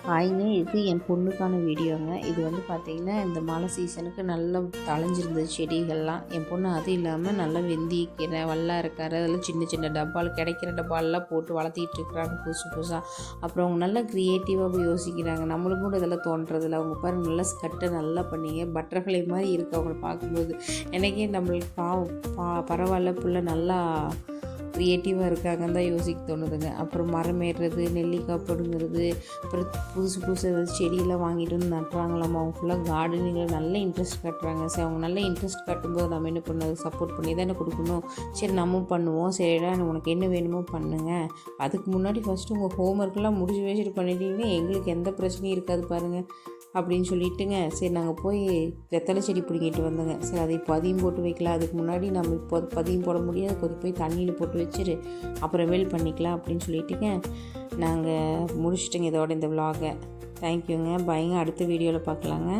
ஹாய்ங்க, இது என் பொண்ணுக்கான வீடியோங்க. இது வந்து பார்த்திங்கன்னா, இந்த மழை சீசனுக்கு நல்லா தழைஞ்சிருந்தது செடிகள்லாம். என் பொண்ணு அது இல்லாமல் நல்லா வெந்தயக்கீரை, வல்லாரக்கீரை அதெல்லாம் சின்ன சின்ன டப்பாவில் கிடைக்கிற டப்பாலெலாம் போட்டு வளர்த்திட்டு இருக்கிறாங்க புதுசு புதுசாக. அப்புறம் அவங்க நல்லா க்ரியேட்டிவாக யோசிக்கிறாங்க. நம்மளும் கூட இதெல்லாம் தோன்றதில்ல. அவங்க பாருங்க நல்லா ஸ்கட்டை நல்லா பண்ணீங்க, பட்டர்ஃப்ளை மாதிரி இருக்குது அவங்கள பார்க்கும்போது. எனக்கே நம்மளுக்கு பரவாயில்ல, பிள்ளை நல்லா க்ரியேட்டிவாக இருக்காங்கன்னு தான் யோசிக்க தோணுதுங்க. அப்புறம் மரம் ஏறுறது, நெல்லிக்காய் பிடுங்குறது, அப்புறம் புதுசு புதுசு ஏதாவது செடியெல்லாம் வாங்கிட்டு வந்து நட்டுறாங்களாம்மா. அவங்க ஃபுல்லாக கார்டனிங்கில் நல்ல இன்ட்ரெஸ்ட் காட்டுறாங்க. சரி, அவங்க நல்ல இன்ட்ரெஸ்ட் காட்டும்போது நம்ம என்ன பண்ண சப்போர்ட் பண்ணி தானே கொடுக்கணும். சரி, நம்மளும் பண்ணுவோம். சரிடா, உனக்கு என்ன வேணுமோ பண்ணுங்க. அதுக்கு முன்னாடி ஃபஸ்ட்டு உங்கள் ஹோம்ஒர்க்கெல்லாம் முடிச்சு வச்சுட்டு பண்ணிட்டீங்கன்னா எங்களுக்கு எந்த பிரச்சனையும் இருக்காது பாருங்கள் அப்படின்னு சொல்லிட்டுங்க. சரி, நாங்கள் போய் வெத்தலை செடி பிடிங்கிட்டு வந்தோங்க. சரி, அதை இப்போ பதியம் போட்டு வைக்கலாம். அதுக்கு முன்னாடி நம்ம இப்போ பதியம் போட முடியாது, கொதி போய் தண்ணியில் போட்டு வச்சுரு, அப்புறமேல் பண்ணிக்கலாம் அப்படின்னு சொல்லிட்டுங்க. நாங்கள் முடிச்சிட்டுங்க இதோட இந்த விலாகை. தேங்க்யூங்க, பாய்ங்க. அடுத்த வீடியோவில் பார்க்கலாங்க.